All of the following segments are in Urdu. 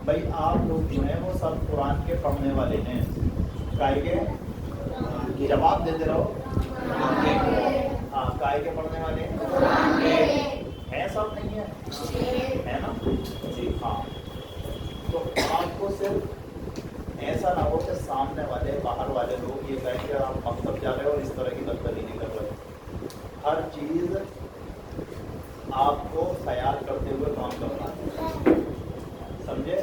بھائی آپ لوگ جو ہیں وہ سب قرآن کے پڑھنے والے ہیں، کائے کے جواب دیتے رہو، ہاں کائے کے پڑھنے والے ہیں سب، نہیں ہے نا جی ہاں. تو آپ کو صرف ایسا نہ ہو کہ سامنے والے باہر والے لوگ یہ کہیں کہ آپ مکتب جا رہے ہو اور اس طرح کی بدتمیزی کر رہے ہو. ہر چیز آپ کو خیال کرتے ہوئے کام کرنا ہے، سمجھے؟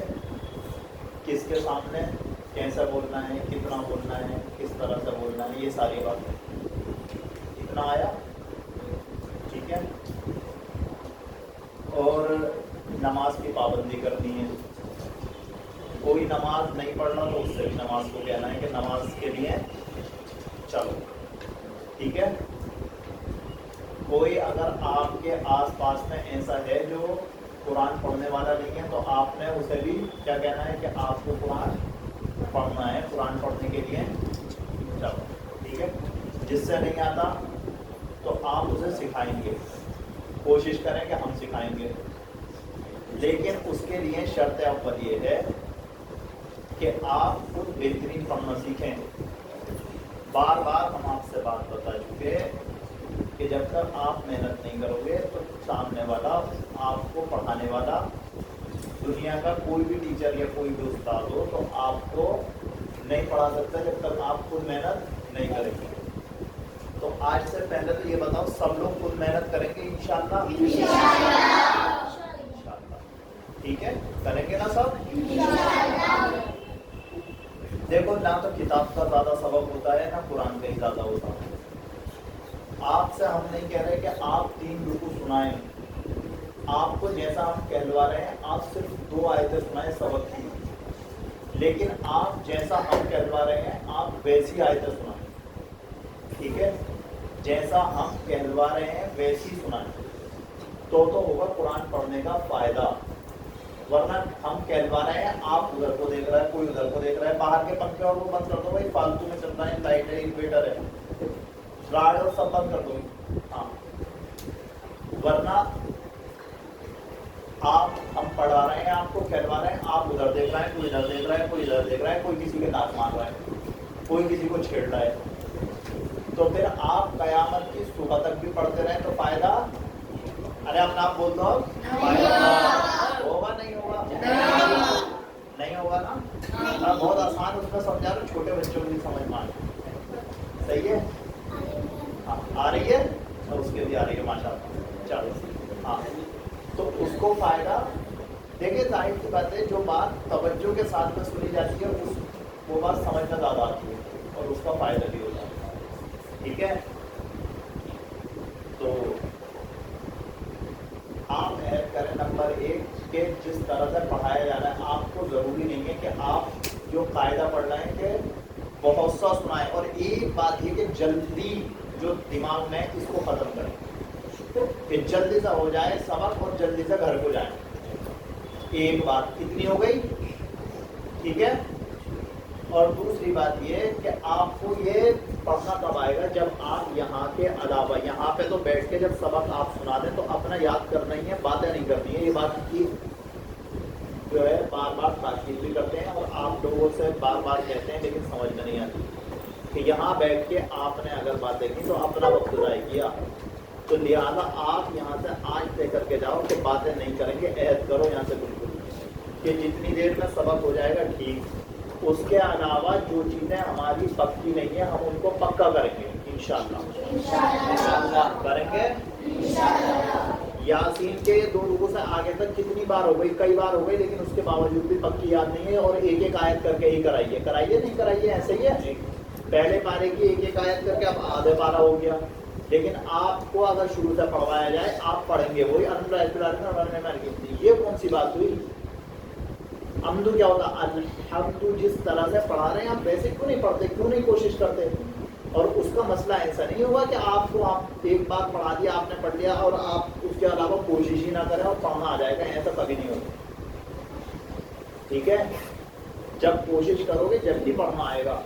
کس کے سامنے کیسا بولنا ہے، کتنا بولنا ہے، کس طرح سے بولنا ہے، یہ ساری باتیں. اتنا آیا؟ ٹھیک ہے. اور نماز کی پابندی کرنی ہے. کوئی نماز نہیں پڑھنا تو اس سے بھی نماز کو کہنا ہے کہ نماز کے لیے چلو، ٹھیک ہے. کوئی اگر آپ کے آس پاس میں ایسا ہے جو قرآن پڑھنے والا نہیں ہے تو آپ نے اسے بھی کیا کہنا ہے کہ آپ کو قرآن پڑھنا ہے، قرآن پڑھنے کے لیے چلو، ٹھیک ہے. جس سے نہیں آتا تو آپ اسے سکھائیں گے، کوشش کریں کہ ہم سکھائیں گے، لیکن اس کے لیے شرط اول یہ ہے کہ آپ خود بہترین پڑھنا سیکھیں. بار بار ہم آپ سے بات بتا چکے کہ جب تک آپ محنت نہیں کرو گے تو سامنے والا آپ کو پڑھانے والا دنیا کا کوئی بھی ٹیچر یا کوئی بھی استاد ہو تو آپ کو نہیں پڑھا سکتا جب تک آپ خود محنت نہیں کریں گے. تو آج سے پہلے تو یہ بتاؤ سب لوگ خود محنت کریں گے انشاءاللہ؟ انشاءاللہ. ٹھیک ہے، کریں گے نا سب؟ دیکھو نہ تو کتاب کا زیادہ سبق ہوتا ہے نہ قرآن کا ہی زیادہ ہوتا ہے. آپ سے ہم نہیں کہہ رہے کہ آپ 3 رکوع سنائیں، آپ کو جیسا ہم کہلوا رہے ہیں آپ صرف 2 آیتیں سنائیں سبق کی، لیکن آپ جیسا ہم کہلوا رہے ہیں آپ ویسی آیتیں سنائیں، ٹھیک ہے. جیسا ہم کہلوا رہے ہیں ویسی سنائیں تو ہوگا قرآن پڑھنے کا فائدہ. ورنہ ہم کہلوا رہے ہیں آپ ادھر کو دیکھ رہا ہے، کوئی ادھر کو دیکھ رہا ہے، باہر کے پنکھے اور وہ بند کر دو بھائی، فالتو میں چل رہا ہے، لائٹ ہے، انویٹر ہے، راڈ اور سب بند کر دو. ہاں ورنہ آپ ہم پڑھا رہے ہیں، آپ کو کہلوا رہے ہیں، آپ ادھر دیکھ رہے ہیں، کوئی ادھر دیکھ رہا ہے، کوئی ادھر دیکھ رہا ہے، کوئی کسی کے دانت مار رہا ہے، کوئی کسی کو چھیڑ رہا ہے. تو پھر آپ قیامت کی صبح تک بھی پڑھتے رہیں تو فائدہ، ارے اپنا آپ بول دو فائدہ ہوگا نہیں ہوگا؟ نہیں ہوگا نا. بہت آسان اس میں سمجھا رہا ہوں، چھوٹے بچوں کو بھی سمجھ میں آ رہی. صحیح ہے، آ رہی ہے اور اس کے بھی آ رہی ہے ماشاء اللہ. چلو ہاں، تو اس کو فائدہ دیکھیں. ظاہر کی بات ہے جو بات توجہ کے ساتھ میں سنی جاتی ہے وہ بات سمجھ میں زیادہ آتی ہے اور اس کا فائدہ بھی ہوتا ہے، ٹھیک ہے. تو آپ ایڈ کریں نمبر 1 کہ جس طرح سے پڑھایا جا رہا ہے آپ کو ضروری نہیں ہے کہ آپ جو قاعدہ پڑھ رہے ہیں کہ بہت سا سنائیں، اور ایک بات یہ کہ جلدی جو دماغ میں اس کو ختم کریں کہ جلدی سے ہو جائے سبق اور جلدی سے گھر کو جائیں. ایک بات کتنی ہو گئی، ٹھیک ہے. اور دوسری بات یہ کہ آپ کو یہ پڑھنا کب آئے گا جب آپ یہاں کے علاوہ یہاں پہ تو بیٹھ کے جب سبق آپ سنا دیں تو اپنا یاد کرنا ہی ہے، باتیں نہیں کرنی ہے. یہ بات کی جو ہے بار بار تاکید بھی کرتے ہیں اور آپ لوگوں سے بار بار کہتے ہیں لیکن سمجھ میں نہیں آتی کہ یہاں بیٹھ کے آپ نے اگر باتیں کی تو اپنا وقت ضائع کیا. تو لہٰذا آپ یہاں سے آج طے کر کے جاؤ کہ باتیں نہیں کریں گے، عہد کرو یہاں سے بالکل کہ جتنی دیر میں سبق ہو جائے گا ٹھیک، اس کے علاوہ جو چیزیں ہماری پکی نہیں ہیں ہم ان کو پکا کریں گے انشاءاللہ. کریں گے یاسین کے 2 رکوع سے آگے تک کتنی بار ہو گئی، کئی بار ہو گئی، لیکن اس کے باوجود بھی پکی یاد نہیں ہے اور ایک ایک آیت کر کے ہی کرائیے نہیں کرائیے، ایسے ہی ہے. پہلے پارے کی ایک ایک آیت کر کے اب آدھے پارہ ہو گیا، لیکن آپ کو اگر شروع سے پڑھوایا جائے آپ پڑھیں گے وہی یہ کون سی بات ہوئی؟ حمد کیا ہوتا؟ الحمد جس طرح سے پڑھا رہے ہیں آپ ویسے کیوں نہیں پڑھتے، کیوں نہیں کوشش کرتے؟ اور اس کا مسئلہ ایسا نہیں ہوگا کہ آپ کو آپ ایک بار پڑھا دیا، آپ نے پڑھ لیا اور آپ اس کے علاوہ کوشش ہی نہ کریں اور پڑھنا آ جائے گا، ایسا کبھی نہیں ہوتا، ٹھیک ہے. جب کوشش کرو گے جلدی پڑھنا آئے گا.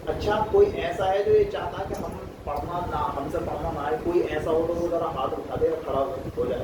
اچھا کوئی ایسا ہے جو یہ چاہتا کہ ہم پڑھنا نہ، ہم سے پڑھنا نہ آئے، کوئی ایسا ہو تو وہ ذرا ہاتھ اٹھا دے اور کھڑا ہو جائے.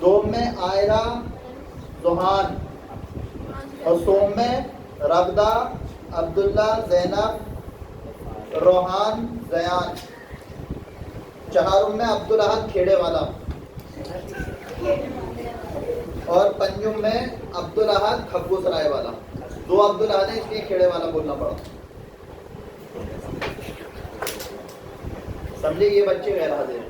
دوم میں آئرہ زحان، اور سوم میں رغدہ عبداللہ زینب روحان زیان، چہارم میں عبدالاحد کھیڑے والا، اور پنجم میں عبدالاحد کھگو سرائے والا. دو عبدالاحد ہیں اس لیے کھیڑے والا بولنا پڑا. سمجھے یہ بچے غیر حاضر ہیں.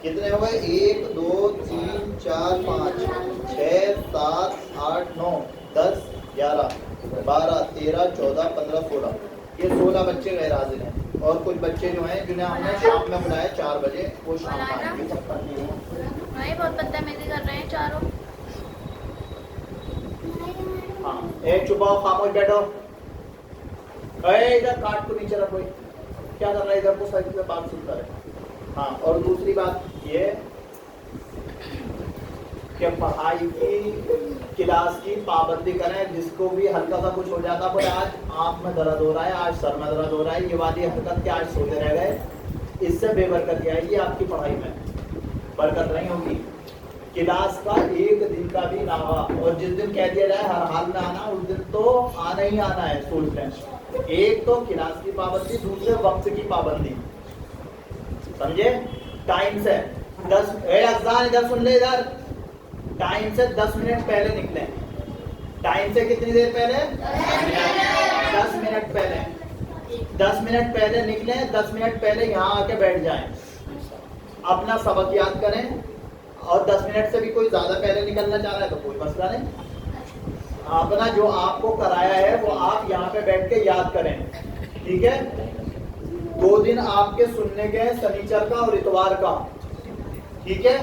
کتنے ہو گئے؟ 1 2 3 4 5 6 7 8 9 10 11 12 13 14 15 16. یہ 16 بچے غیر حاضر ہیں. اور کچھ بچے جو ہیں جنہیں ہم نے شام میں بلایا 4 بجے، وہ شام میں آئیں گے. نہیں بہت بدتمیزی کر رہے ہیں چاروں. ہاں ایک چھپاؤ، خاموش بیٹھو. ادھر کاٹ کو نیچے رکھو. کیا کر رہا ہے ادھر کو سائیکل سے بات سنتا ہے. ہاں اور دوسری بات یہ کہ پڑھائی کی کلاس کی پابندی کریں. جس کو بھی ہلکا سا کچھ ہو جاتا بولے آج آنکھ میں درد ہو رہا ہے، آج سر میں درد ہو رہا ہے، یہ والی حرکت کے آج سوتے رہ گئے، اس سے بے برکتی آئے گی آپ کی پڑھائی میں، برکت نہیں ہوگی. کلاس کا ایک دن کا بھی نہ ہوا، اور جس دن کہہ دیا جائے ہر حال میں آنا، اس دن تو آنا ہی آنا ہے سوچ لیں. ایک تو کلاس کی پابندی، دوسرے وقت کی پابندی. سمجھے؟ ٹائم سے 10 افضان ادھر سن لے، ادھر ٹائم سے 10 منٹ پہلے نکلیں. ٹائم سے کتنی دیر پہلے؟ 10 منٹ پہلے. 10 منٹ پہلے نکلیں، 10 منٹ پہلے یہاں آ کے بیٹھ جائیں، اپنا سبق یاد کریں. اور 10 منٹ سے بھی کوئی زیادہ پہلے نکلنا چاہ رہا ہے تو کوئی مسئلہ نہیں. اپنا جو آپ کو کرایا ہے وہ آپ یہاں پہ بیٹھ کے یاد کریں. ٹھیک ہے؟ 2 دن آپ کے سننے کے ہیں، سنیچر کا اور اتوار کا. ٹھیک ہے؟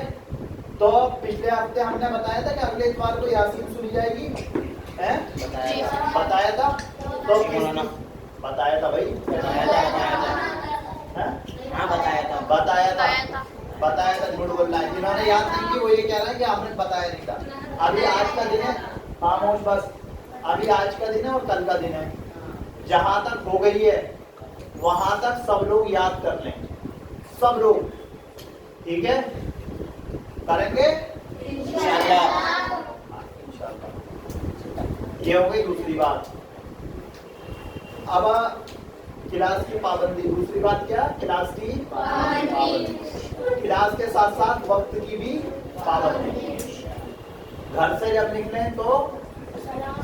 تو پچھلے ہفتے ہم نے بتایا تھا کہ اگلے اتوار کو یاسین سنی جائے گی. بتایا تھا تو بتایا تھا بھائی، بتایا تھا. جھوٹ بول رہا ہے. جنہوں نے یاد نہیں کی وہ یہ کہہ رہا ہے کہ آپ نے بتایا نہیں تھا. ابھی آج کا دن ہے، خاموش بس. ابھی آج کا دن ہے اور کل کا دن ہے. جہاں تک ہو گئی ہے وہاں تک سب لوگ یاد کر لیں، سب لوگ. ٹھیک ہے؟ کریں گے انشاءاللہ. یہ ہو گئی دوسری بات. اب کلاس کی پابندی. دوسری بات کیا؟ کلاس کی پابندی. کلاس کے ساتھ ساتھ وقت کی بھی پابندی. گھر سے جب نکلیں تو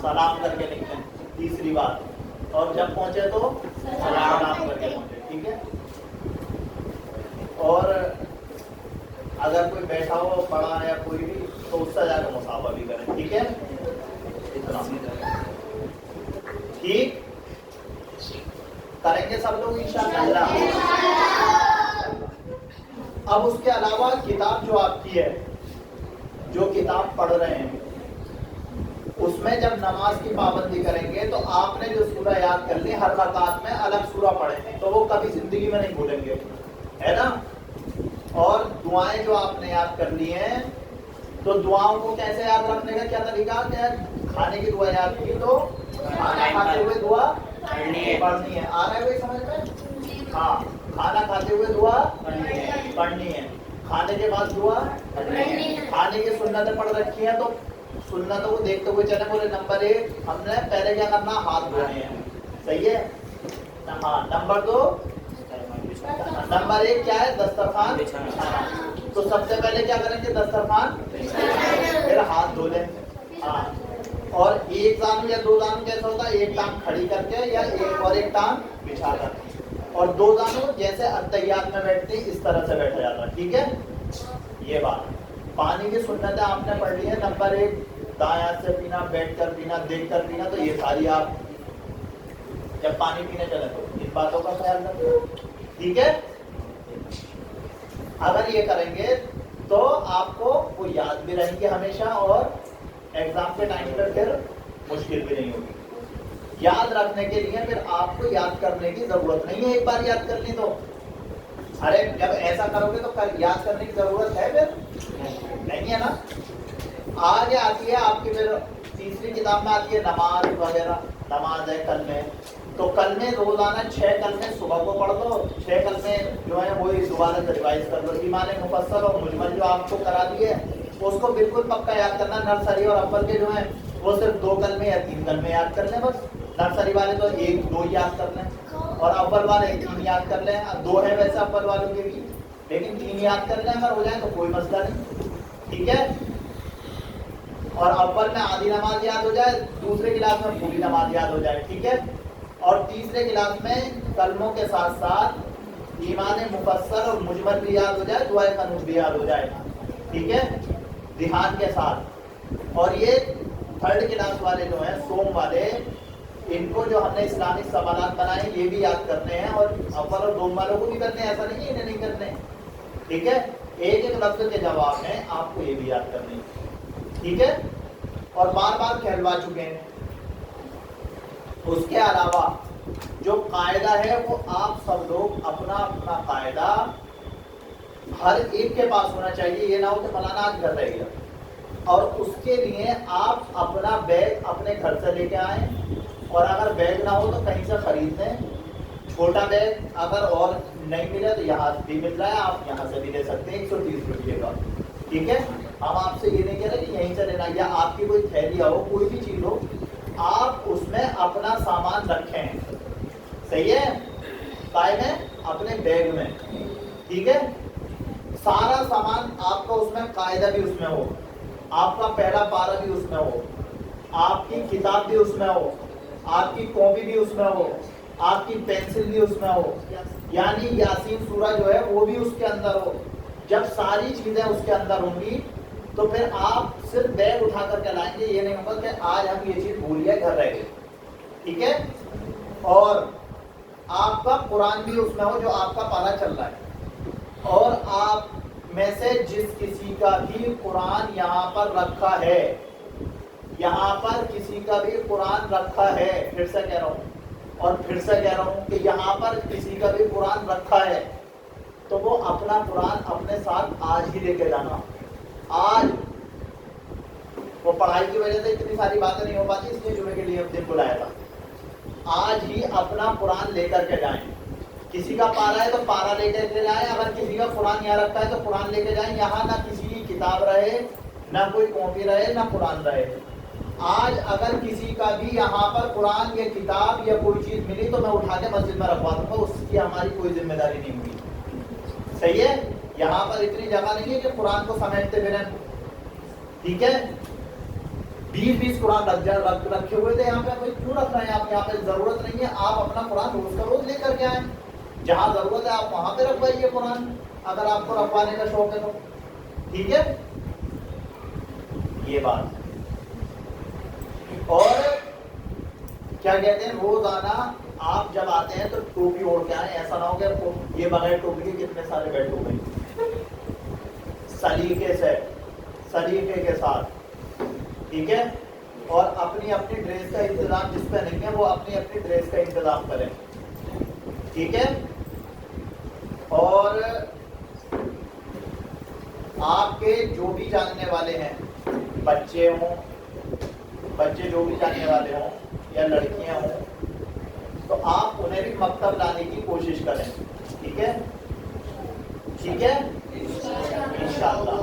سلام کر کے نکلیں، تیسری بات. اور جب پہنچے تو سلام کر کے پہنچے. ٹھیک ہے؟ اور اگر کوئی بیٹھا ہو پڑھا ہے یا کوئی بھی تو اس سے جا کے مصافحہ بھی کریں. ٹھیک ہے؟ اتنا ٹھیک کریں گے سب لوگ انشاءاللہ. اب اس کے علاوہ کتاب جو آپ کی ہے، جو کتاب پڑھ رہے ہیں، اس میں جب نماز کی پابندی کریں گے تو آپ نے جو سورہ یاد کر لی، ہر رکعت میں الگ سورہ پڑھیں گے تو وہ کبھی زندگی میں نہیں بھولیں گے، ہے نا. اور دعائیں جو آپ نے یاد کر لی ہیں تو دعاؤں کو کیسے یاد رکھنے کا کیا طریقہ؟ کیا کھانے کی دعا یاد کی تو کھانا کھاتے ہوئے دعا پڑھنی ہے. آ رہا ہے کوئی سمجھ میں؟ ہاں، کھانا کھاتے ہوئے دعا پڑھنی ہے. کھانے کے بعد دعا کھانے کی سنتیں پڑھ رکھی ہیں تو سنتوں کو دیکھتے ہوئے چلے. بولے نمبر 1 ہم نے پہلے کیا کرنا؟ ہاتھ دھونے ہیں. صحیح ہے؟ ہاں. نمبر 2 نمبر 1 کیا ہے؟ دسترخوان. تو سب سے پہلے کیا کریں گے؟ دسترخوان، پھر ہاتھ دھو لیں. ہاں. اور ایک زانو یا 2 زانو کیسا ہوتا ہے؟ ایک ٹانگ کھڑی کر کے یا ایک ٹانگ بچھا کر. اور 2 زانو جیسے اتحیات میں بیٹھتے ہیں اس طرح سے بیٹھا جاتا ہے. ٹھیک ہے؟ یہ بات. پانی کی سنتیں آپ نے پڑھ لی ہیں. نمبر 1 دائیں ہاتھ سے پینا، بیٹھ کر پینا، دیکھ کر پینا. تو یہ ساری آپ جب پانی پینے چلے تو ان باتوں کا خیال رکھیں. ٹھیک ہے؟ اگر یہ کریں گے تو آپ کو وہ یاد بھی رہیں گے ہمیشہ، اور ایگزام کے ٹائم پر پھر مشکل بھی نہیں ہوگی. یاد رکھنے کے لیے پھر آپ کو یاد کرنے کی ضرورت نہیں ہے. ایک بار یاد کر لی تو ارے جب ایسا کرو گے تو یاد کرنے کی ضرورت ہے پھر نہیں ہے نا. آگے آتی ہے آپ کی پھر تیسری کتاب میں آتی ہے نماز وغیرہ. نماز ہے کل میں، تو کل میں روزانہ 6 کلمے صبح کو پڑھ دو. 6 کلمے جو ہیں وہی دوبارہ سے ریوائز کر دو. ایمان مفصل اور مجمل جو آپ کو کرا دیے اس کو بالکل پکا یاد کرنا. نرسری اور اول کے جو ہیں وہ صرف 2 کلمے یا 3 کلمے یاد کر لیں بس. نرسری والے تو 1-2 یاد کر لیں اور اول والے 3 یاد کر لیں. 2 ہیں ویسے اول والوں کے بھی, لیکن 3 یاد کر لیں اگر ہو جائے تو کوئی مسئلہ نہیں. ٹھیک ہے. اور اول میں آدھی نماز یاد ہو جائے, دوسرے کلاس میں پوری نماز یاد ہو جائے. ٹھیک ہے. اور تیسرے کلاس میں کلموں کے ساتھ ساتھ ایمان مفصل اور مجمل بھی یاد ہو جائے, دعائے قنوت بھی یاد ہو جائے. ٹھیک ہے, دھیان کے ساتھ. اور یہ 3rd کلاس والے جو ہیں سوم والے, ان کو جو ہم نے اسلامک سوالات بنائے یہ بھی یاد کرنے ہیں, اور اول اور دوم والوں کو بھی کرنے ہیں, ایسا نہیں ہے انہیں نہیں کرنے. ٹھیک ہے. ایک ایک لفظ کے جواب میں آپ کو یہ بھی یاد کرنے ہیں. ٹھیک ہے. اور بار بار کہلوا چکے ہیں. اس کے علاوہ جو قاعدہ ہے وہ آپ سب لوگ اپنا اپنا قاعدہ ہر ایک کے پاس ہونا چاہیے. یہ نہ ہو کہ فلانا آج گھر رہ گیا, اور اس کے لیے آپ اپنا بیگ اپنے گھر سے لے کے آئیں, اور اگر بیگ نہ ہو تو کہیں سے خرید لیں. چھوٹا بیگ اگر اور نہیں ملے تو یہاں بھی مل رہا ہے, آپ یہاں سے بھی لے سکتے ہیں 130 روپئے کا. ٹھیک ہے. ہم آپ سے یہ نہیں کہہ رہے کہ یہیں سے لینا, یا آپ کی کوئی تھیلیاں ہو, کوئی بھی چیز ہو, آپ اس میں اپنا سامان رکھیں. صحیح ہے. قائم ہے اپنے بیگ میں. ٹھیک ہے. سارا سامان آپ کا اس میں, قاعدہ بھی اس میں ہو, آپ کا پہلا پارہ بھی اس میں ہو, آپ کی کتاب بھی اس میں ہو, آپ کی کاپی بھی اس میں ہو, آپ کی پینسل بھی اس میں ہو, یعنی یاسین سورہ جو ہے وہ بھی اس کے اندر ہو. جب ساری چیزیں اس کے اندر ہوں گی تو پھر آپ صرف بیگ اٹھا کر کے لائیں گے. یہ نہیں ہوگا کہ آج ہم یہ چیز بھول گئے, گھر رہ گئے. ٹھیک ہے. اور آپ کا قرآن بھی اس میں ہو جو آپ کا پارہ چل رہا ہے, اور آپ میں سے جس کسی کا بھی قرآن یہاں پر رکھا ہے, یہاں پر کسی کا بھی قرآن رکھا ہے, پھر سے کہہ رہا ہوں اور پھر سے کہہ رہا ہوں کہ یہاں پر کسی کا بھی قرآن رکھا ہے, تو وہ اپنا قرآن اپنے ساتھ آج ہی لے کے جانا. آج وہ پڑھائی کی وجہ سے اتنی ساری باتیں نہیں ہو پاتی, اس لیے جمعے کے لیے ہم نے بلایا تھا. آج ہی اپنا قرآن لے کر کے جائیں. کسی کا پارہ ہے تو پارہ لے کر کے جائیں, اگر کسی کا قرآن یہاں رکھا ہے تو قرآن لے کے جائیں. یہاں نہ کسی کی کتاب رہے, نہ کوئی کاپی رہے, نہ قرآن رہے. آج اگر کسی کا بھی یہاں پر قرآن یا کتاب یا کوئی چیز ملی تو میں اٹھا کے مسجد میں رکھوا دوں گا, اس کی ہماری کوئی ذمہ داری نہیں ہوگی. صحیح ہے. یہاں پر اتنی جگہ نہیں ہے کہ قرآن کو سمیٹتے پھریں. ٹھیک ہے. 20 قرآن رکھے ہوئے تھے یہاں پہ, کوئی کیوں رکھ رہے ہیں آپ یہاں پہ؟ ضرورت نہیں ہے. آپ اپنا قرآن روز کا روز لے کر کے آئیں. جہاں ضرورت ہے آپ وہاں پہ رکھوائیے قرآن, اگر آپ کو رکھوانے کا شوق ہے تو. ٹھیک ہے. یہ بات. اور کیا کہتے ہیں, روزانہ آپ جب آتے ہیں تو ٹوپی اوڑھ کے آئیں. ایسا نہ ہو کہ یہ بغیر ٹوپی کے کتنے سارے بیٹھے ہوئے. سلیقے سے, سلیقے کے ساتھ. ٹھیک ہے. اور اپنی اپنی ڈریس کا انتظام, جس پہ نہیں ہے وہ اپنی اپنی ڈریس کا انتظام کریں. ٹھیک ہے. اور آپ کے جو بھی جاننے والے ہیں, بچے ہوں, بچے جو بھی جاننے والے ہوں یا لڑکیاں ہوں, تو آپ انہیں بھی مکتب لانے کی کوشش کریں. ٹھیک ہے. ٹھیک ہے. انشاءاللہ.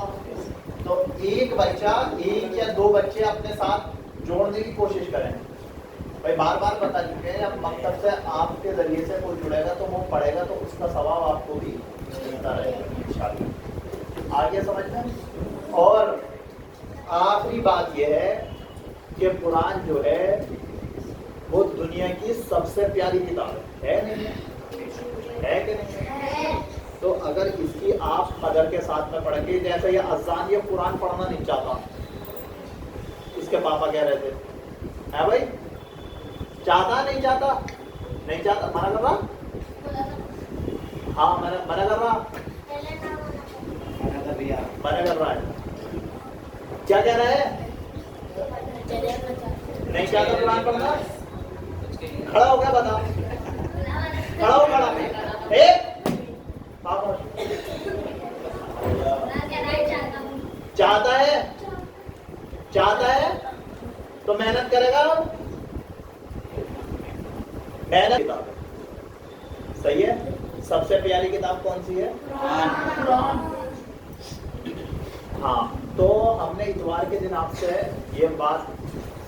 تو ایک بچہ, 1 یا 2 بچے اپنے ساتھ جوڑنے کی کوشش کریں. بھائی بار بار بتا چکے ہیں, اب مکتب سے آپ کے ذریعے سے کوئی جڑے گا تو وہ پڑھے گا, تو اس کا ثواب آپ کو بھی ملتا رہے گا انشاءاللہ. آگے سمجھنا. اور آخری بات یہ ہے کہ قرآن جو ہے وہ دنیا کی سب سے پیاری کتاب ہے نہیں ہے کہ نہیں؟ تو اگر اس کی آپ قدر کے ساتھ میں پڑھیں گے, جیسے یہ اذان, یہ قرآن پڑھنا نہیں چاہتا, اس کے پاپا کہہ رہے تھے ہے بھائی, چاہتا نہیں چاہتا نہیں چاہتا, منع کر رہا, ہاں منع کر رہا, منع کر رہا ہے. کیا کہہ رہا ہے؟ نہیں چاہتا قرآن پڑھنا. کھڑا ہو گیا, بتا, کھڑا ہو, کھڑا چاہتا ہے, چاہتا ہے تو محنت کرے گا. محنت کتاب ہے. صحیح ہے. سب سے پیاری کتاب کون سی ہے؟ قرآن. ہاں. تو ہم نے اتوار کے دن آپ سے یہ بات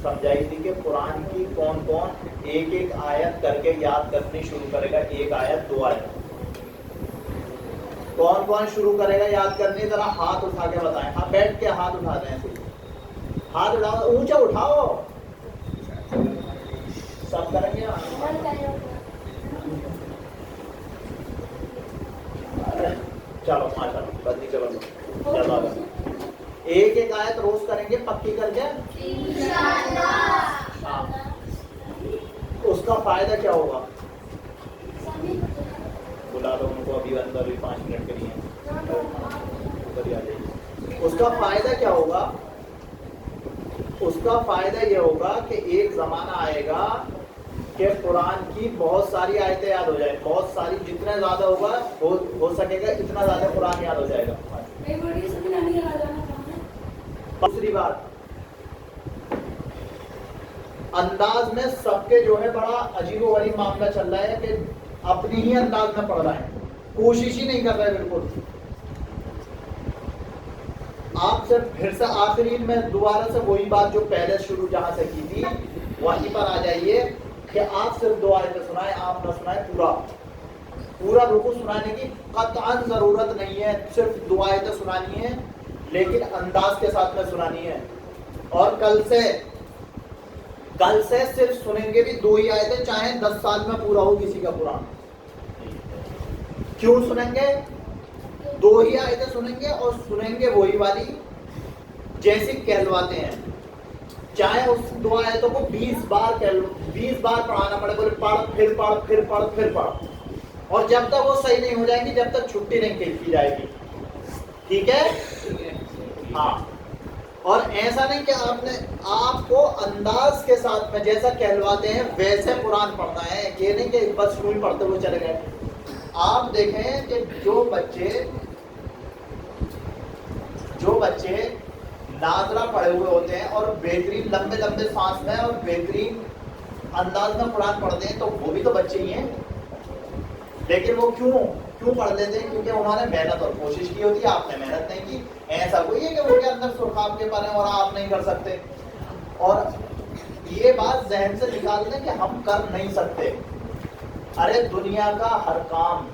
سمجھائی تھی کہ قرآن کی کون کون ایک ایک آیت کر کے یاد کرنی شروع کرے گا, ایک آیت دو آیت, کون کون شروع کرے گا یاد کرنی, ذرا ہاتھ اٹھا کے بتائیں. ہاں بیٹھ کے ہاتھ اٹھا دیں, ہاتھ اٹھاؤ, اونچا اٹھاؤ, سب کریں گے. چلو ماشاء اللہ, بس نیچے بندو. چلو ایک ایک آیت روز کریں گے, پکی کر کے. ہاں, اس کا فائدہ کیا ہوگا؟ بلا دو ان کو ابھی اندر, بھی 5 منٹ کے لیے اوپر ہی آ جائیے. اس کا فائدہ کیا ہوگا؟ اس کا فائدہ یہ ہوگا کہ ایک زمانہ آئے گا کہ قرآن کی بہت ساری آیتیں یاد ہو جائیں, بہت ساری, جتنا زیادہ ہوگا ہو سکے گا اتنا زیادہ قرآن یاد ہو جائے گا. دوسری بات, انداز میں سب کے جو ہے بڑا عجیب و غریب معاملہ چل رہا ہے کہ اپنی ہی انداز میں پڑھ رہے ہیں, کوشش ہی نہیں کر رہے بالکل. آپ سے پھر سے آخری میں دوبارہ سے وہی بات جو پہلے شروع جہاں سے کی تھی وہیں پر آ جائیے کہ آپ صرف 2 آیتیں سنائیں, آپ نہ سنائیں پورا رکوع سنانے کی قطعاً ضرورت نہیں ہے, صرف 2 آیتیں سنانی ہیں لیکن انداز کے ساتھ میں سنانی ہے. اور کل سے صرف سنیں گے بھی 2 ہی آیتیں, چاہے 10 سال میں پورا ہو کسی کا قرآن. کیوں سنیں گے؟ 2 ہی آیتیں سنیں گے اور سنیں گے وہی والی جیسی کہلواتے ہیں, چاہے اس 2 آیتوں کو 20 بار پڑھانا پڑے, بولے پڑھ پھر پڑھ پھر پڑھ پھر پڑھ, اور جب تک وہ صحیح نہیں ہو جائیں گی جب تک چھٹی نہیں کی جائے گی. ٹھیک ہے؟ ہاں. اور ایسا نہیں کہ آپ کو انداز کے ساتھ میں جیسا کہلواتے ہیں ویسے قرآن پڑھنا ہے, یہ نہیں کہ بس شروع پڑھتے ہوئے چلے گئے. آپ دیکھیں کہ جو بچے ناظرہ پڑھے ہوئے ہوتے ہیں اور بہترین لمبے لمبے سانس میں اور بہترین انداز میں قرآن پڑھتے ہیں تو وہ بھی تو بچے ہی ہیں, لیکن وہ کیوں پڑھ لیتے ہیں؟ کیونکہ انہوں نے محنت اور کوشش کی ہوتی ہے, آپ نے محنت نہیں کی. ایسا کوئی ہے کہ ان کے اندر سرخاب کے پڑھیں اور آپ نہیں کر سکتے. اور یہ بات ذہن سے نکال دیں کہ ہم کر نہیں سکتے. ارے دنیا کا ہر کام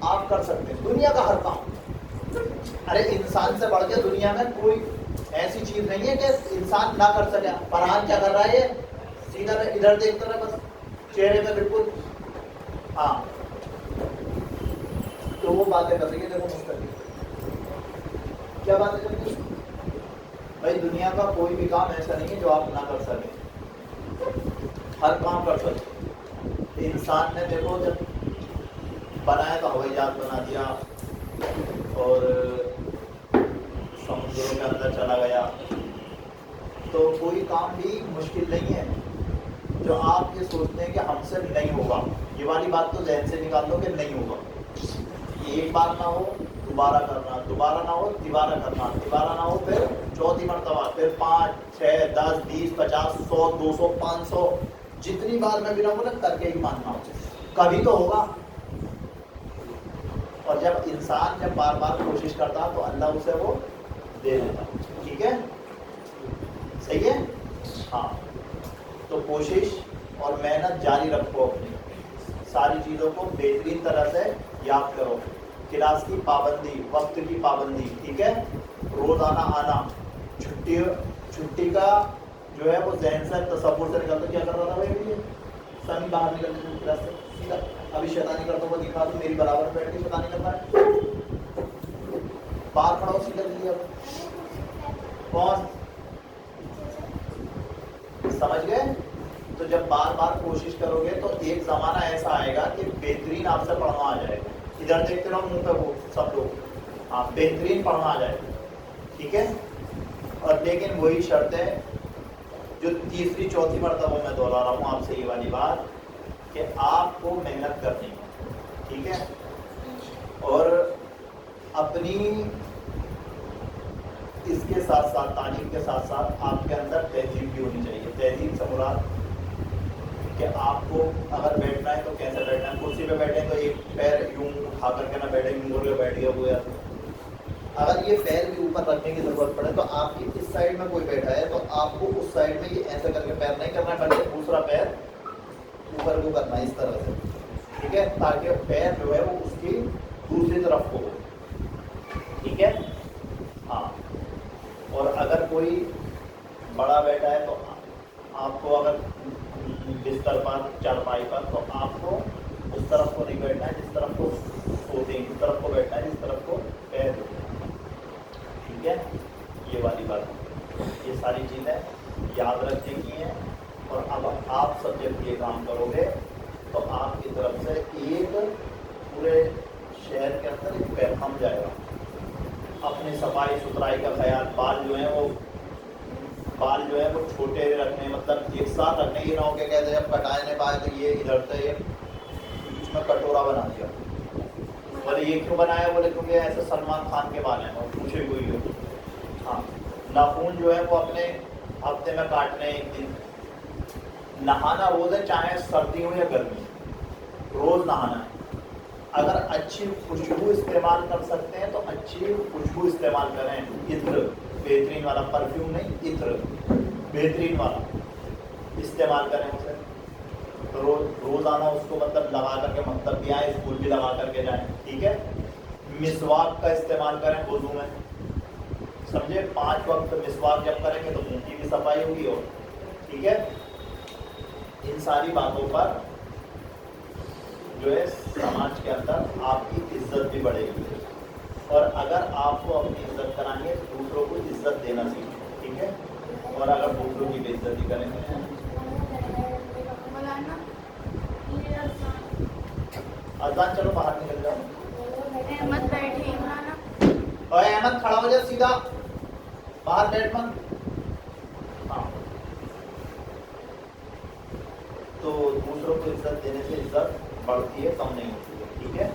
آپ کر سکتے ہیں, دنیا کا ہر کام. ارے انسان سے بڑھ کے دنیا میں کوئی ایسی چیز نہیں ہے کہ انسان نہ کر سکے. فرحان کیا کر رہا ہے؟ سیدھا ادھر دیکھتا رہے بس, چہرے پہ بالکل. ہاں, تو وہ باتیں کر سکے. دیکھو مستقبل کیا باتیں کریں گے بھائی, دنیا کا کوئی بھی کام ایسا نہیں ہے جو آپ نہ کر سکیں, ہر کام کر سکیں. انسان نے دیکھو جب بنایا تو ہوائی جہاز بنا دیا اور سمندروں کے اندر چلا گیا, تو کوئی کام بھی مشکل نہیں ہے جو آپ یہ سوچتے ہیں کہ ہم سے نہیں ہوگا. یہ والی بات تو ذہن سے نکال دو کہ نہیں ہوگا. ایک بار نہ ہو دوبارہ کرنا, دوبارہ نہ ہو تیبارہ کرنا, تیبارہ نہ ہو پھر چوتھی مرتبہ, پھر 5 6 10 20 50 100 200 500 جتنی بار میں بھی نہ بولے کر کے ہی ماننا ہو, کبھی تو ہوگا. اور جب انسان بار بار کوشش کرتا تو اللہ اسے وہ دے دیتا. ٹھیک ہے, صحیح ہے. ہاں, تو کوشش اور محنت جاری رکھو, اپنی ساری چیزوں کو بہترین طرح سے یاد کرو. کلاس کی پابندی, وقت کی پابندی, ٹھیک ہے, روزانہ آنا. چھٹی کا جو ہے وہ ذہن سے تصور سے نکلتا. کیا کر رہا تھا بھائی؟ سبھی باہر نکلتے ہیں کلاس سے سیدھا, ابھی شیطانی کرتا ہوں دکھا دوں, میری برابر بیٹھ کے شیطانی کرتا ہے, باہر کھڑا ہو سیدھا دیا. کون سمجھ گئے؟ تو جب بار بار کوشش کرو گے تو ایک زمانہ ایسا آئے گا کہ بہترین آپ سے پڑھنا آ جائے گا. ادھر دیکھتے رہو منہ پہ وہ سب لوگ, آپ بہترین پڑھنا آ جائے گا. ٹھیک ہے, اور لیکن وہی شرط ہے جو تیسری چوتھی مرتبہ میں دوہرا رہا ہوں آپ سے یہ والی بات کہ آپ کو محنت کرنی ہے. ٹھیک ہے, اور اپنی اس کے ساتھ ساتھ تعلیم کے ساتھ ساتھ آپ کے اندر تہذیب بھی ہونی چاہیے. تہذیب سے مراد کہ آپ کو اگر بیٹھنا ہے تو کیسے بیٹھنا ہے. کرسی پہ بیٹھیں تو ایک پیر یوں اٹھا کر کے نہ بیٹھیں, یوں کر کے بیٹھ گیا ہوا, اگر یہ پیر بھی اوپر رکھنے کی ضرورت پڑے تو آپ کی اس سائڈ میں کوئی بیٹھا ہے تو آپ کو اس سائڈ میں یہ ایسے کر کے پیر نہیں کرنا ہے، بلکہ دوسرا پیر اوپر کو کرنا ہے اس طرح سے، ٹھیک ہے، تاکہ پیر جو ہے وہ اس کی دوسری طرف کو ہو، ٹھیک ہے. ہاں، اور اگر کوئی بڑا بیٹھا ہے تو آپ کو اگر بستر پر چارپائی پر تو آپ کو اس طرف کو نہیں بیٹھنا ہے جس طرف کو سوتے ہیں، اس طرف کو بیٹھنا ہے جس طرف کو پیر ہوتے ہیں، ٹھیک ہے. یہ والی بات، یہ ساری چیزیں یاد رکھنے کی ہیں. اور اب آپ سب جب یہ کام کرو گے تو آپ کی طرف سے ایک پورے شہر کے اندر ایک پیغام جائے گا. اپنی صفائی ستھرائی کا خیال، بال جو ہے وہ چھوٹے رکھنے، مطلب ایک ساتھ رکھنے. یہ نہ ہو کہ کہتے ہیں جب کٹائے نہیں پائے تو یہ ادھر سے اس میں کٹورا بنا دیا. بولے یہ کیوں بنایا؟ بولے کیونکہ ایسے سلمان خان کے بال ہیں اور پوچھے کوئی ہو. ہاں، ناخون جو ہے وہ اپنے ہفتے میں کاٹنے، ایک دن نہانا روز ہے، چاہے سردی ہو یا گرمی، روز نہانا ہے. اگر اچھی خوشبو استعمال کر سکتے ہیں تو اچھی خوشبو استعمال کریں. عطر بہترین والا، پرفیوم نہیں، عطر بہترین والا استعمال کریں اسے. روزانہ اس کو مطلب لگا کر کے مکتب بھی آئیں، اسکول بھی لگا کر کے جائیں، ٹھیک ہے. مسواک کا استعمال کریں وضو میں، سمجھے. 5 وقت مسواک جب کریں گے تو منہ کی بھی صفائی ہوگی. اور ٹھیک ہے، ان ساری باتوں پر جو ہے سماج کے اندر آپ کی عزت بھی بڑھے گی. اور اگر آپ کو اپنی عزت کرائیں گے تو دوسروں کو عزت دینا سیکھیں، ٹھیک ہے. اور اگر دوسروں کی بے عزتی کریں گے، اذان چلو باہر نکل جاؤ. احمد بیٹھے مولانا. اور احمد کھڑا ہو جائے، سیدھا باہر بیٹھ مت. ہاں، تو دوسروں کو عزت دینے سے عزت بڑھتی ہے، کم نہیں ہوتی ہے، ٹھیک ہے.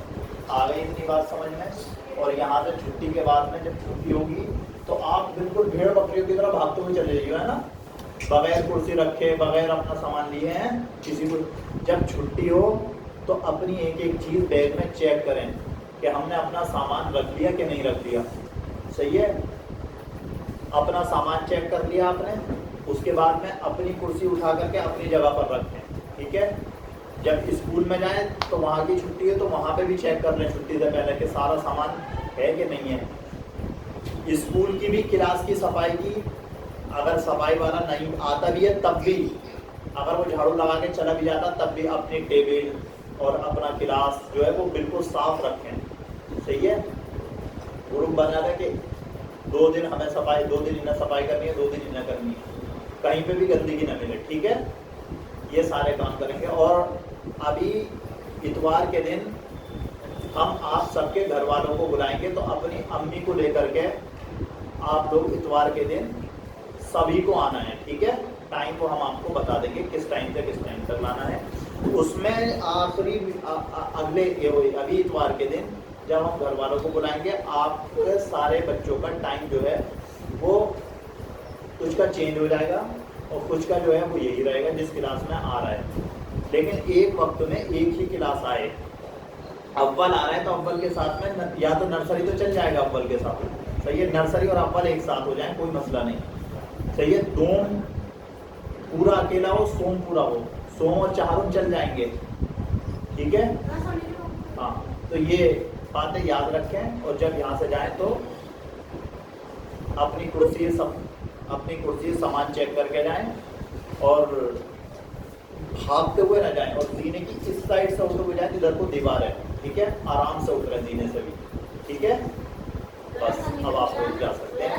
آ گئی اتنی بات سمجھ میں. اور یہاں سے چھٹی کے بعد میں جب چھٹی ہوگی تو آپ بالکل بھیڑ بکریوں کی طرح بھاگتے ہوئے چلے جائیے، ہے نا، بغیر کرسی رکھے، بغیر اپنا سامان لیے ہیں کسی کو. جب چھٹی ہو تو اپنی ایک ایک چیز بیگ میں چیک کریں کہ ہم نے اپنا سامان رکھ لیا کہ نہیں رکھ لیا. صحیح ہے، اپنا سامان چیک کر لیا آپ نے، اس کے بعد میں اپنی کرسی اٹھا کر کے اپنی جگہ پر رکھیں، ٹھیک ہے. جب اسکول میں جائیں تو وہاں کی چھٹی ہے تو وہاں پہ بھی چیک کر لیں چھٹی سے پہلے کہ سارا سامان ہے کہ نہیں ہے. اسکول کی بھی کلاس کی صفائی کی، اگر صفائی والا نہیں آتا بھی ہے تب بھی، اگر وہ جھاڑو لگا کے چلا بھی جاتا تب بھی اپنی ٹیبل اور اپنا کلاس جو ہے وہ بالکل صاف رکھیں. صحیح ہے. گروپ بنا دیں کہ 2 دن ہمیں صفائی، 2 دن انہیں صفائی کرنی ہے، 2 دن انہیں کرنی ہے، کہیں پہ بھی گندگی نہ ملے، ٹھیک ہے. یہ سارے کام کریں گے. اور ابھی اتوار کے دن ہم آپ سب کے گھر والوں کو بلائیں گے تو اپنی امی کو لے کر کے آپ لوگ اتوار کے دن سبھی کو آنا ہے، ٹھیک ہے. ٹائم کو ہم آپ کو بتا دیں گے کس ٹائم سے کس ٹائم تک لانا ہے. اس میں آخری ابھی اتوار کے دن جب ہم گھر والوں کو بلائیں گے، آپ کے سارے بچوں کا ٹائم جو ہے وہ کچھ کا چینج ہو جائے گا اور کچھ کا جو ہے وہ یہی رہے گا جس کلاس میں آ رہا ہے. لیکن ایک وقت میں ایک ہی کلاس آئے. اول آ رہا ہے تو اول کے ساتھ میں یا تو نرسری تو چل جائے گا اول کے ساتھ، صحیح ہے. نرسری اور اول ایک ساتھ ہو جائیں، کوئی مسئلہ نہیں، صحیح ہے. دوم پورا اکیلا ہو، سوم پورا ہو، سوم اور چہارم چل جائیں گے، ٹھیک ہے. ہاں، تو یہ باتیں یاد رکھیں. اور جب یہاں سے جائیں تو اپنی کرسی سامان چیک کر کے جائیں اور بھاگتے ہوئے نہ جائیں. اور زینے کی اس سائڈ سے اٹھتے ہوئے جائیں جدھر کو دیوار ہے، ٹھیک ہے. آرام سے اٹھ رہے زینے سے بھی، ٹھیک ہے. بس اب آپ لوگ جا سکتے ہیں.